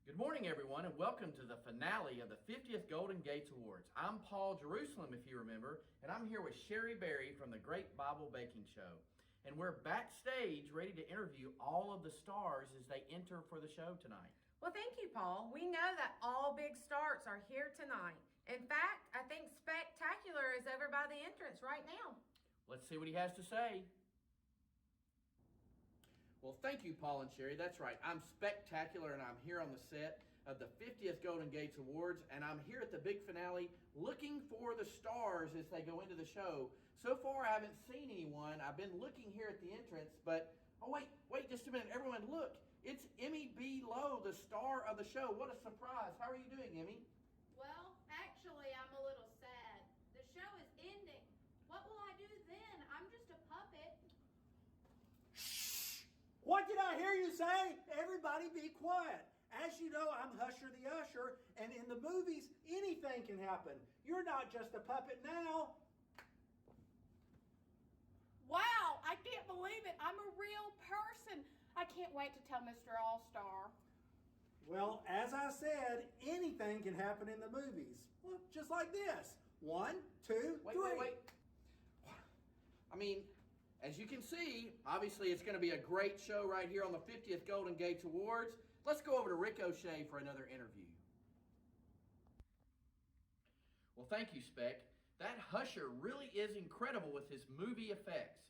Good morning, everyone, and welcome to the finale of the 50th Golden Gates Awards. I'm Paul Jerusalem, if you remember, and I'm here with Sherry Berry from the Great Bible Baking Show. And we're backstage ready to interview all of the stars as they enter for the show tonight. Well, thank you, Paul. We know that all big stars are here tonight. In fact, I think Spectacular is over by the entrance right now. Let's see what he has to say. Well, thank you, Paul and Sherry. That's right. I'm Spectacular, and I'm here on the set of the 50th Golden Gates Awards, and I'm here at the big finale looking for the stars as they go into the show. So far, I haven't seen anyone. I've been looking here at the entrance, but, oh, wait just a minute. Everyone, look. It's Emmy B. Lowe, the star of the show. What a surprise. How are you doing, Emmy? Well, actually, I'm a little sad. The show is ending. What will I do then? I'm just a puppet. What did I hear you say? Everybody be quiet. As you know, I'm Husher the Usher, and in the movies, anything can happen. You're not just a puppet now. Wow, I can't believe it. I'm a real person. I can't wait to tell Mr. All-Star. Well, as I said, anything can happen in the movies. Well, just like this. 1, 2, 3. Wait. I mean, as you can see, obviously it's going to be a great show right here on the 50th Golden Gates Awards. Let's go over to Ricochet for another interview. Well, thank you, Spec. That Husher really is incredible with his movie effects.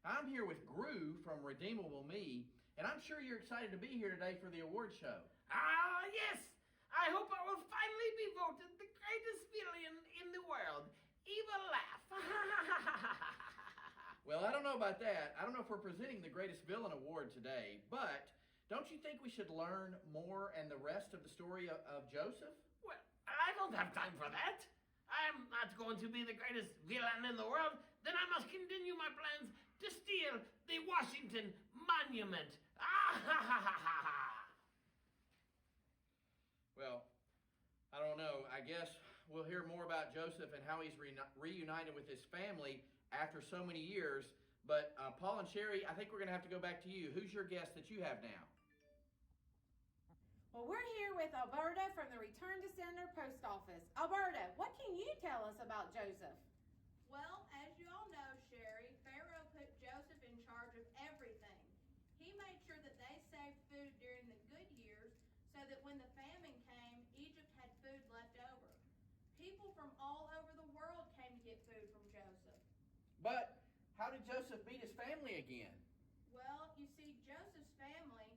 I'm here with Gru from Redeemable Me, and I'm sure you're excited to be here today for the award show. Yes! I hope I will finally be voted the greatest villain in the world. Evil laugh. Well, I don't know about that. I don't know if we're presenting the Greatest Villain Award today, but don't you think we should learn more and the rest of the story of Joseph? Well, I don't have time for that. I'm not going to be the greatest villain in the world. Then I must continue my plans to steal the Washington Monument. Well, I don't know. I guess we'll hear more about Joseph and how he's reunited with his family after so many years. But Paul and Sherry, I think we're going to have to go back to you. Who's your guest that you have now? Well, we're here with Alberta from the Return to Sender Post Office. Alberta, what can you tell us about Joseph? Well, as you all know, Sherry, Pharaoh put Joseph in charge of everything. He made sure that they saved food during the good years so that when the famine came, Egypt had food left over. People from all over the world came to get food from Joseph. But how did Joseph meet his family again? Well, you see, Joseph's family,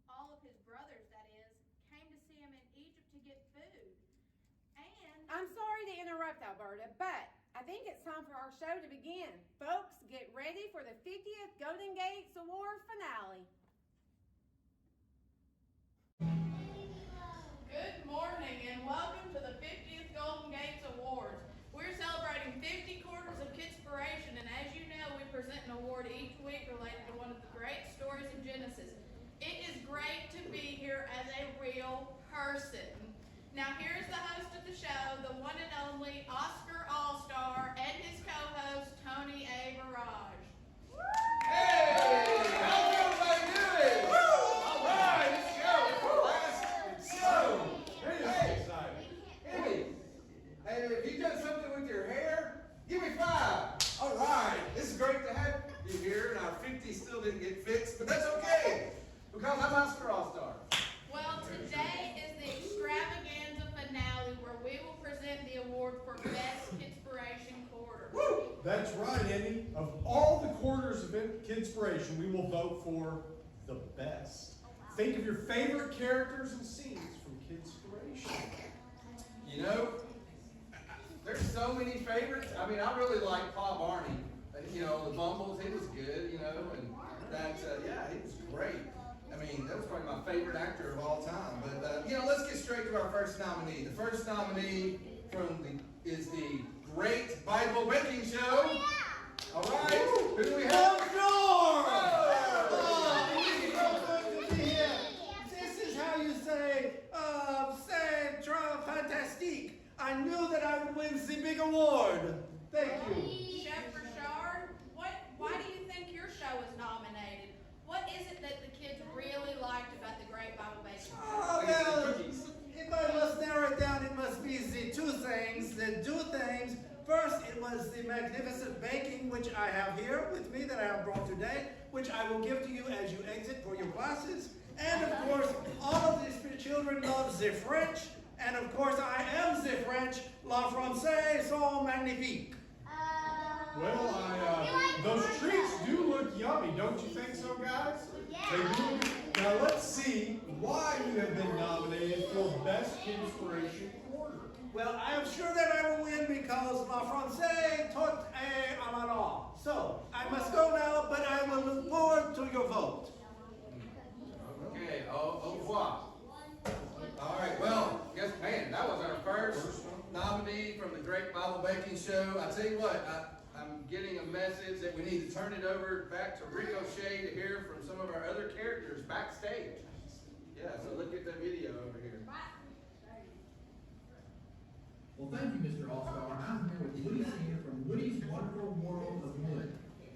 all of his brothers that is, came to see him in Egypt to get food. And I'm sorry to interrupt, Alberta, but I think it's time for our show to begin. Folks, get ready for the 50th Golden Gates Award finale. Good morning and welcome to the 50th Golden Gates Awards. We're celebrating 50 quarters of Kidspiration, and as you know, we present an award each week related to one of the great stories in Genesis. It is great to be here as a real person. Now here's the host of the show, the one and only Oscar All-Star, and his co-host, Tony A. Barrage. Hey! How's everybody doing? All right, let's go. Hey, exciting. Hey, have you done something with your hair? Give me 5. All right, this is great to have you here, and our 50 still didn't get fixed, but that's okay, because I'm Oscar All-Star. Well, today is the extravaganza finale where we will present the award for Best Kidspiration Quarter. Woo! That's right, Emmy. Of all the quarters of Kidspiration, we will vote for the best. Think of your favorite characters and scenes from Kidspiration. You know, there's so many favorites. I mean, I really like Pa Barney. You know, the Bumbles, he was good, you know, and that, yeah, he was great. I mean, that was probably my favorite actor of all time. But, you know, let's get straight to our first nominee. The first nominee is the Great Bible Baking Show. Oh, yeah. All right. Who do we have? This is how you say, c'est trop fantastique. I knew that I would win the big award. Thank you. Chef Richard, why do you think your show is nominated? What is it that the kids really liked about the Great Bible Baking Show? Oh, well, did two things. First, it was the magnificent baking, which I have here with me that I have brought today, which I will give to you as you exit for your classes. And of course, all of these children love the French. And of course, I am the French. La Française sont magnifiques. Well, those treats do look yummy, don't you think so, guys? They do. Now let's see why you have been nominated for Best Inspiration Quarter. Well, I am sure that I will win because La Française tout est à la norme. So, I must go now, but I will look forward to your vote. Okay, au revoir. All right, well, guess, man, that was our first nominee from the Great Bible Baking Show. I tell you what, I'm getting a message that we need to turn it over back to Ricochet to hear from some of our other characters backstage. Yeah, so look at the video over here. Well, thank you, Mr. All-Star. I'm here with Woody Senior from Woody's Wonderful World of Wood.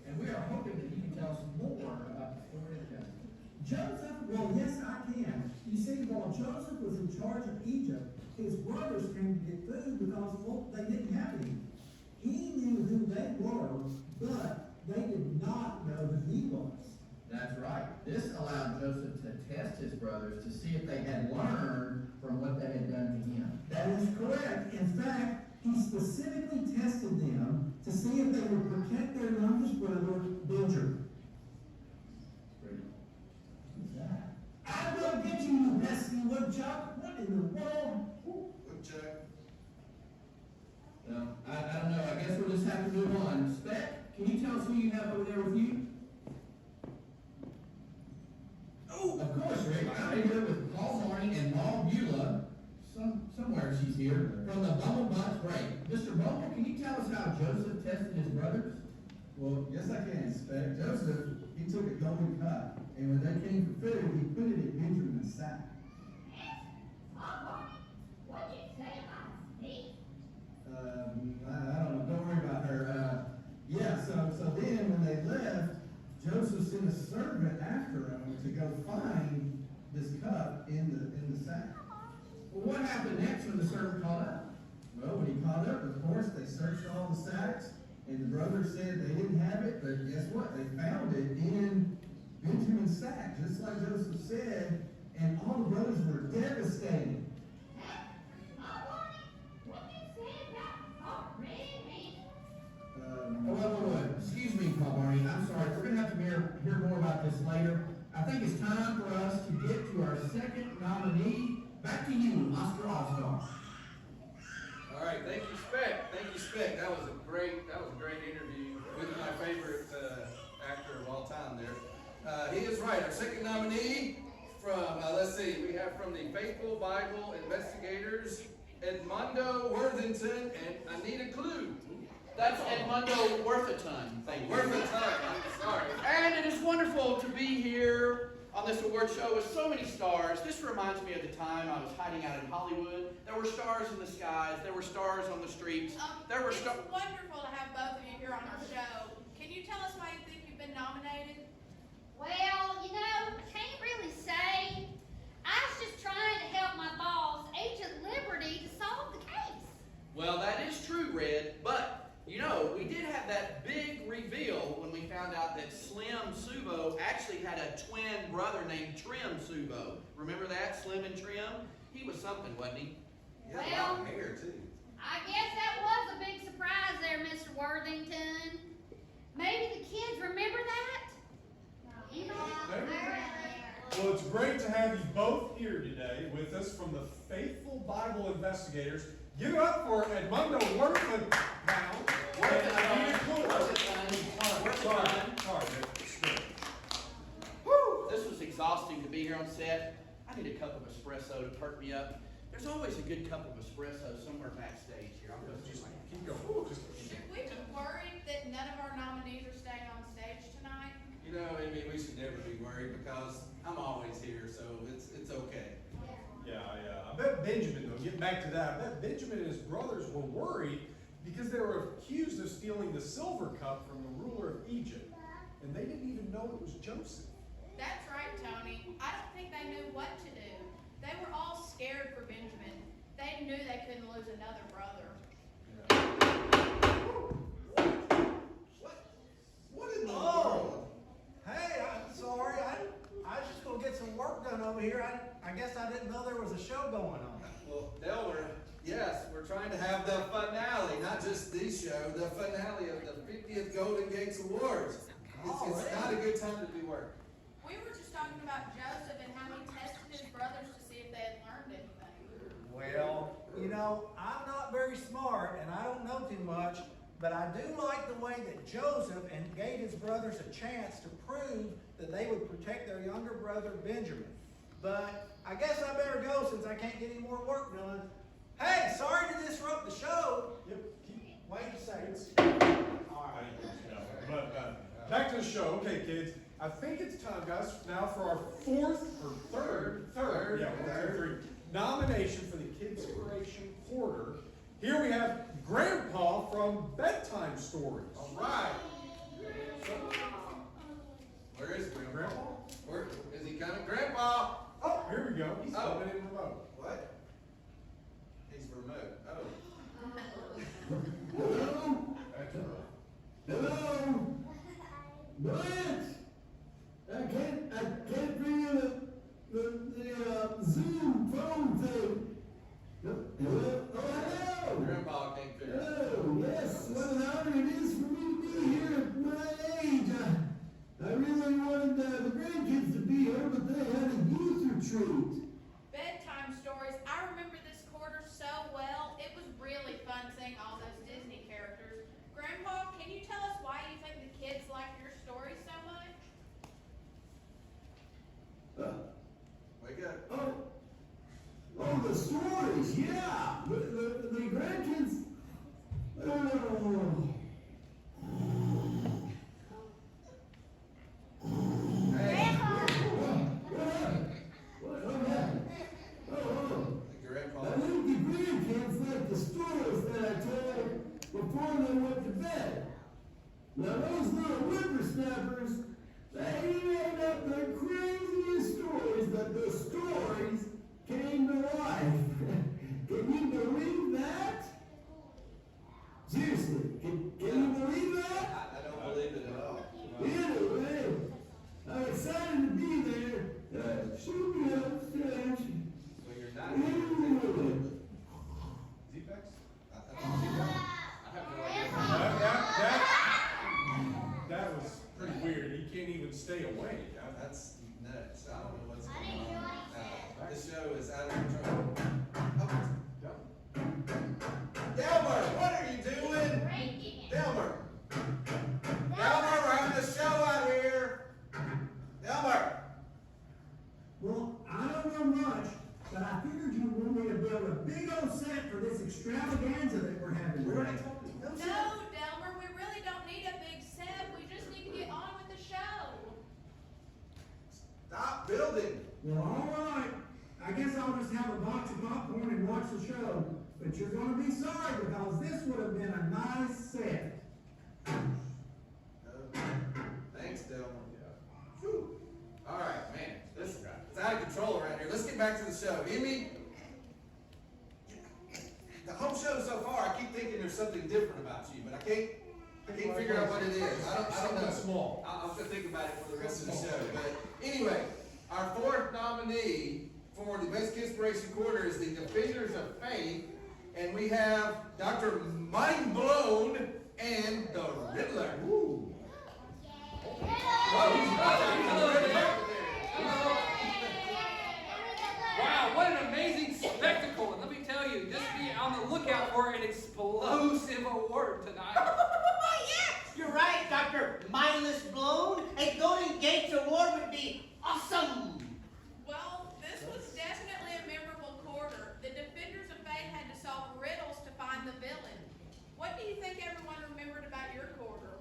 And we are hoping that you can tell us more about the story of Joseph. Joseph? Well, yes, I can. You see, while Joseph was in charge of Egypt, his brothers came to get food because, well, they didn't have any. He knew who they were, but they did not know who he was. That's right. This allowed Joseph to test his brothers to see if they had learned from what they had done to him. That is correct. In fact, he specifically tested them to see if they would protect their youngest brother, Benjamin. Who's that? I will get you, you pesky woodchuck. What in the world? Woodchuck. Well, I don't know. I guess we'll just have to move on. Speck, can you tell us who you have over there with you? Oh, of course, Rick. I'm here with Paul Marnie and Maul Beulah. Somewhere she's here. From the Bumblebot's break. Mr. Bumble, can you tell us how Joseph tested his brothers? Well, yes I can, Speck. Joseph, he took a golden cup, and when they came for food, he put it in Benjamin's sack. What'd you say about me? I don't know, don't worry about her. Yeah, so then when they left, Joseph sent a servant after him to go find this cup in the sack. Well, what happened next when the servant caught up? Well, when he caught up, of course, they searched all the sacks, and the brothers said they didn't have it, but guess what? They found it in Benjamin's sack, just like Joseph said, and all the brothers were devastated. Excuse me, Paul Barney. I'm sorry. We're going to have to hear more about this later. I think it's time for us to get to our second nominee. Back to you, Oscar All-Star. All right, thank you, Speck. Thank you, Speck. That was a great interview with my favorite actor of all time there. He is right. Our second nominee from, let's see, we have from the Faithful Bible Investigators, Edmondo Worthington and Anita Clue. That's Edmondo Worthaton. Thank you. Worthington, I'm sorry. And it is wonderful to be here on this award show with so many stars. This reminds me of the time I was hiding out in Hollywood. There were stars in the skies. There were stars on the streets. There were It's wonderful to have both of you here on our show. Can you tell us why you think you've been nominated? Well, can't really say. I was just trying to help my boss, Agent Liberty, to solve the case. Well, that is true, Red, but we did have that big reveal when we found out that Slim Subo actually had a twin brother named Trim Subo. Remember that, Slim and Trim? He was something, wasn't he? He had a lot of hair, too. I guess that was a big surprise there, Mr. Worthington. Maybe the kids remember that? Well, it's great to have you both here today with us from the Faithful Bible Investigators. Give it up for Edmondo Worthington. This was exhausting to be here on set. I need a cup of espresso to perk me up. There's always a good cup of espresso somewhere backstage here. I'm going to just keep going. Should we be worried that none of our nominees are staying on stage tonight? Amy, we should never be worried because I'm always here, so it's okay. Yeah. I bet Benjamin, though, getting back to that, I bet Benjamin and his brothers were worried because they were accused of stealing the silver cup from the ruler of Egypt. And they didn't even know it was Joseph. That's right, Tony. I don't think they knew what to do. They were all scared for Benjamin. They knew they couldn't lose another brother. What in the Oh. world? Hey, I'm sorry. I was just gonna get some work done over here. I guess I didn't know there was a show going on. Well, Delmer, yes, we're trying to have the finale, not just the show, the finale of the 50th Golden Gates Awards. It's not a good time to be working. We were just talking about Joseph and how he tested his brothers to see if they had learned anything. Well, you know, I'm not very smart and I don't know too much, but I do like the way that Joseph and gave his brothers a chance to prove that they would protect their younger brother Benjamin. But I guess I better go since I can't get any more work done. Hey, sorry to disrupt the show. Yep. Wait a second. All right. But back to the show. Okay, kids. I think it's time, guys, now for our third nomination for the Kidspiration Quarter. Here we have Grandpa from Bedtime Stories. All right. Where is Grandpa? Where is he coming? Grandpa! Oh, here we go. He's Oh. coming in remote. What? He's remote. Oh. Hello? Hello? Blanche? I can't bring you the Zoom phone thing. Hello? Oh, hello? Grandpa can't figure it out. Hello, yes, what an honor it is for me to be here at my age. I really wanted the grandkids to be here, but they had a youth retreat. Bedtime Stories. I remember this quarter so well. It was really fun seeing all those Disney characters. Grandpa, can you tell us why you think the kids like your stories so much? Wake up. Oh, the stories, yeah. The grandkids. Oh. Hey, What happened? Oh. Grandpa. I think the grandkids like the stories that I told before they went to bed. Now those little whippersnappers, they made up the craziest stories, that the stories came to life. Can you believe that? Seriously, can you believe that? I don't believe it at all. Anyway, I'm excited to be there. Shoot me upstairs. So you're not here. Z-Pex? I have no idea. That was pretty weird. He can't even stay awake. That's nuts. I don't know what's going on. This show is out of control. Delmer, what are you doing? Delmer! Delmer, we're having a show out here! Delmer! Well, I don't know much, but I figured you wanted me to build a big old set for this extravaganza that we're having today. No, Delmer, we really don't need a big set. We just need to get on with the show. Stop building! Well, all right. I guess I'll just have a box of popcorn and watch the show. But you're going to be sorry because this would have been a nice set. Thanks, Delmer. Whew. All right, man. It's out of control around here. Let's get back to the show. Emmy, the whole show so far, I keep thinking there's something different about you, but I can't figure out what it is. I don't know. Small. I'll have to think about it for the rest of the show. But anyway, our fourth nominee for the Best Kidspiration Quarter is the Defenders of Faith, and we have Dr. Mindblown and the Riddler. Woo. Wow, what an amazing spectacle. And let me tell you, just be on the lookout for an explosive award tonight. You're right, Dr. Mindless Blown. A Golden Gates Award would be awesome. Well, this was definitely a memorable quarter. The Defenders of Faith had to solve riddles to find the villain. What do you think everyone remembered about your quarter?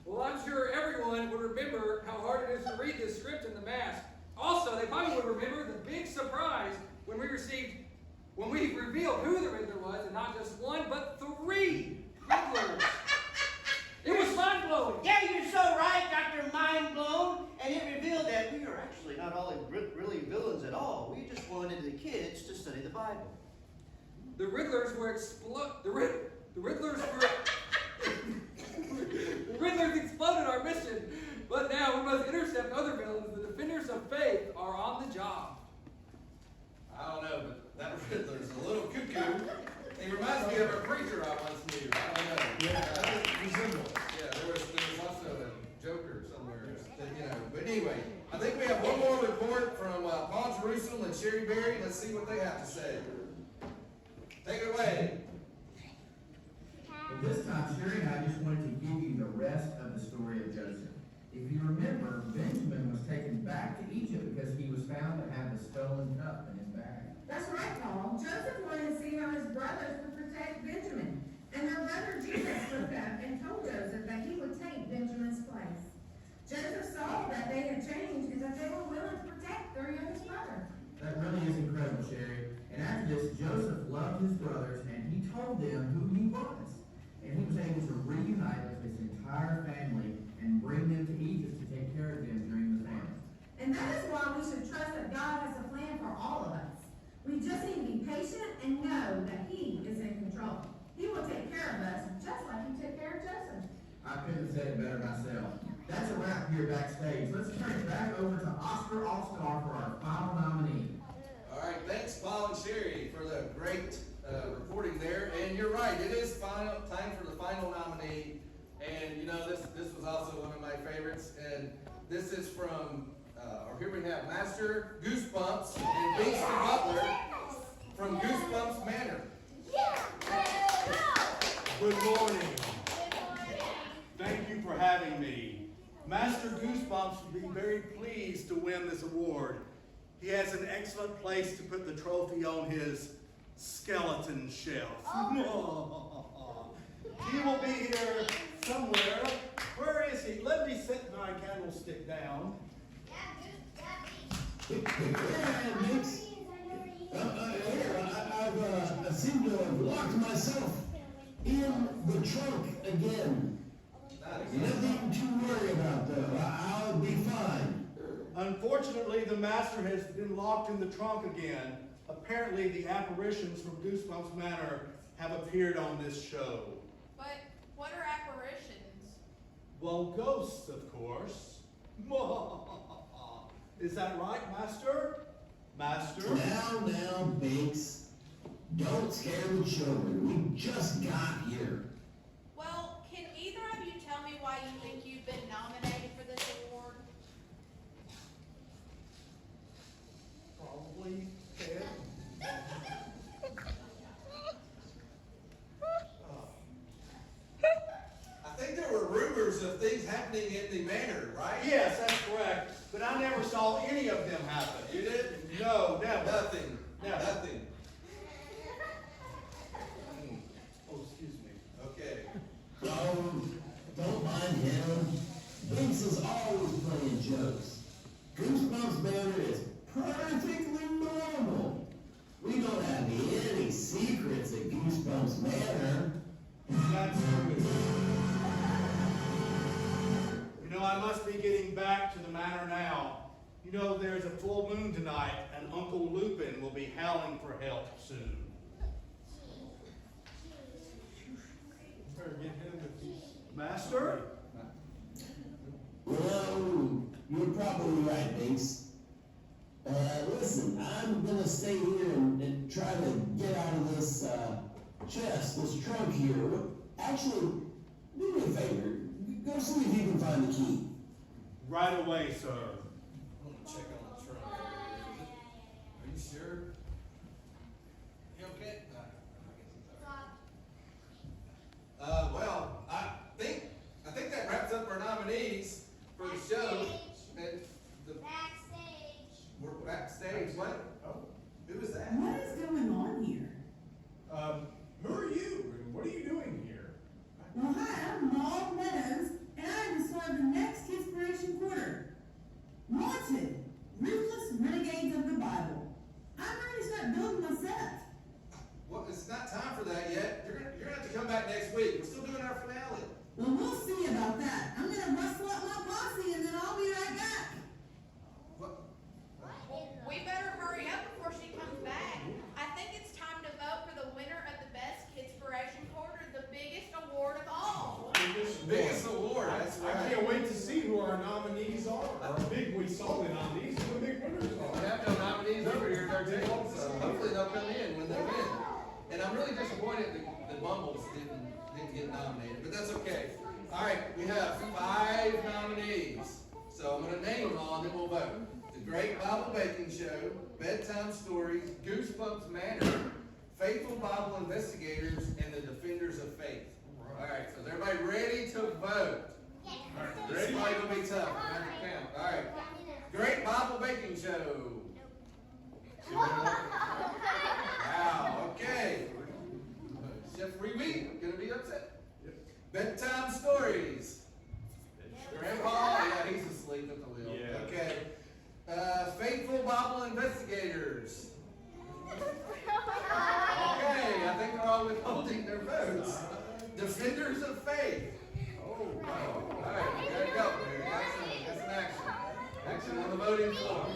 Well, I'm sure everyone would remember how hard it is to read this script in the mask. Also, they probably would remember the big surprise when we revealed who the Riddler was, and not just one, but 3 Riddlers. It was mind-blowing. Yeah, you're so right, Dr. Mindblown. And it revealed that we are actually not all really villains at all. We just wanted the kids to study the Bible. The Riddlers were The Riddlers exploded our mission, but now we must intercept other villains. The defenders of faith are on the job. I don't know, but that Riddler's a little cuckoo. He reminds me of a preacher I once knew. I don't know. Yeah, resemble. Yeah, there was also a Joker somewhere. But anyway, I think we have one more report from Paul Jerusalem and Sherry Berry. Let's see what they have to say. Take it away. Well, this time, Sherry and I just wanted to give you the rest of the story of Joseph. If you remember, Benjamin was taken back to Egypt because he was found to have the stolen cup in his bag. That's right, Paul. Joseph wanted to see how his brothers would protect Benjamin. And their brother Judah spoke up and told Joseph that he would take Benjamin's place. Joseph saw that they had changed and that they were willing to protect their youngest brother. That really is incredible, Sherry. And after this, Joseph loved his brothers and he told them who he was. And he was able to reunite with his entire family and bring them to Egypt to take care of them during the famine. And that is why we should trust that God has a plan for all of us. We just need to be patient and know that He is in control. He will take care of us just like He took care of Joseph. I couldn't have said it better myself. That's a wrap here backstage. Let's turn it back over to Oscar All-Star for our final nominee. All right, thanks, Paul and Sherry, for the great reporting there. And you're right, it is time for the final nominee. And this was also one of my favorites. And this is from, here we have Master Goosebumps and Beastie Butler from Goosebumps Manor. Good morning. Thank you for having me. Master Goosebumps would be very pleased to win this award. He has an excellent place to put the trophy on his skeleton shelf. He will be here somewhere. Where is he? Let me set my candlestick down. I seem to have locked myself in the trunk again. Nothing to worry about, though. I'll be fine. Unfortunately, the master has been locked in the trunk again. Apparently, the apparitions from Goosebumps Manor have appeared on this show. But what are apparitions? Well, ghosts, of course. Is that right, Master? Master? Now, Binks. Don't scare the children. We just got here. Well, can either of you tell me why you think you've been nominated for this award? Probably Ted. I think there were rumors of things happening in the manor, right? Yes, that's correct. But I never saw any of them happen. You did? No, never. Nothing. Never. Nothing. Oh, excuse me. Okay. Oh, don't mind him. Binks is always playing jokes. Goosebumps Manor is perfectly normal. We don't have any secrets at Goosebumps Manor. That's true. I must be getting back to the manor now. There's a full moon tonight, and Uncle Lupin will be howling for help soon. Better get him with these. Master? Well, you're probably right, Binks. Listen, I'm gonna stay here and try to get out of this chest, this trunk here. Actually, do me a favor. Go see if you can find the key. Right away, sir. I'm gonna check on the trunk. Are you sure? You okay? Well, I think that wraps up our nominees for the show. Backstage. We're backstage. What? Oh, who is that? What is going on here? Who are you? And what are you doing here? Well, hi, I'm Maud Meadows, and I'm in sort of the next Inspiration Quarter. Wanted, ruthless renegades of the Bible. I'm disappointed the Bumbles didn't get nominated, but that's okay. All right, we have 5 nominees. So I'm going to name them all and then we'll vote. The Great Bible Baking Show, Bedtime Stories, Goosebumps Manor, Faithful Bible Investigators, and the Defenders of Faith. All right, so is everybody ready to vote? All right, this is probably going to be tough. We're going to have to count. All right, Great Bible Baking Show. Wow, okay. Chef Reed going to be upset. Bedtime Stories. Grandpa, yeah, he's asleep at the wheel. Yeah. Okay. Faithful Bible Investigators. Okay, I think they're all withholding their votes. Defenders of Faith. Oh, all right, we gotta go. That's an action. Action on the voting floor.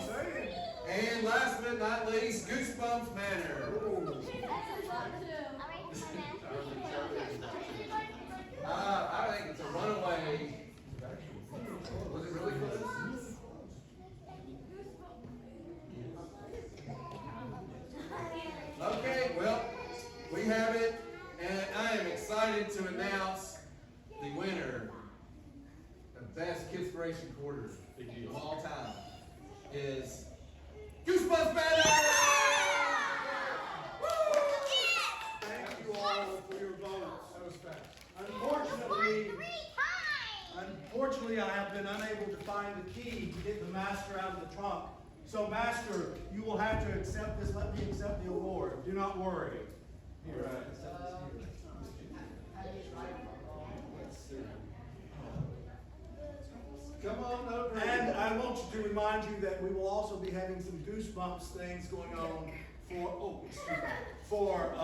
And last but not least, Goosebumps Manor. I think it's a runaway. Was it really close? Okay, well, we have it, and I am excited to announce the winner of Best Kidspiration Quarter of all time is Goosebumps Manor! Thank you all for your votes. That was fast. Unfortunately, I have been unable to find the key to get the master out of the trunk. So, Master, you will have to accept this. Let me accept the award. Do not worry. Here, Come on over. And I want to remind you that we will also be having some Goosebumps things going on for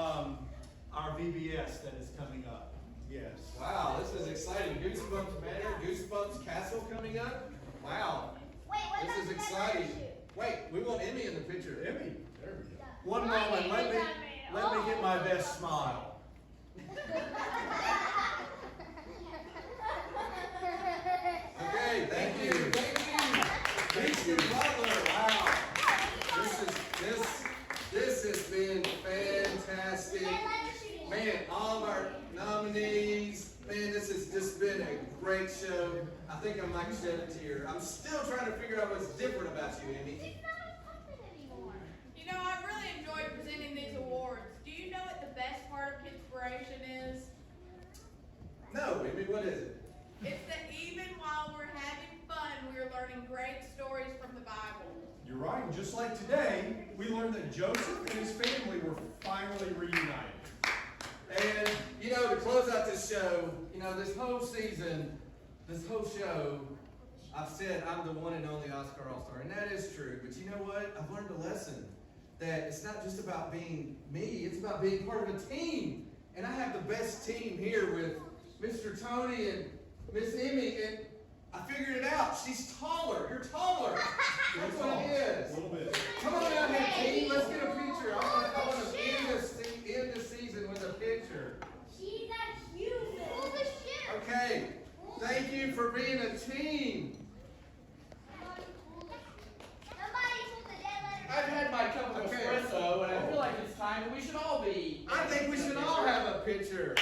our VBS that is coming up. Yes. Wow, this is exciting. Goosebumps Manor, Goosebumps Castle coming up. Wow. Wait, what This about is the exciting. issue? Wait, we want Emmy in the picture. Emmy, there we go. One moment. Let me get my best smile. Okay, thank you. Thank you, Butler. Wow. This has been fantastic. Man, all of our nominees, man, this has just been a great show. I think I might shed a tear. I'm still trying to figure out what's different about you, Emmy. You know, I really enjoyed presenting these awards. Do you know what the best part of Kidspiration is? No, Emmy, what is it? It's that even while we're having fun, we're learning great stories from the Bible. You're right. And just like today, we learned that Joseph and his family were finally reunited. And, you know, to close out this show, you know, this whole season, this whole show, I've said I'm the one and only Oscar All-Star, and that is true. But you know what? I've learned a lesson that it's not just about being me, it's about being part of a team. And I have the best team here with Mr. Tony and Miss Emmy, and I figured it out. She's taller. You're taller. That's what it is. A little bit. Come on out here, team. Let's get a picture. I want to end this season with a picture. She's a human. Pull the ship. Okay. Thank you for being a team. I've had my cup of Okay. espresso, and I feel like it's time that we should all be. I think we should all have a picture.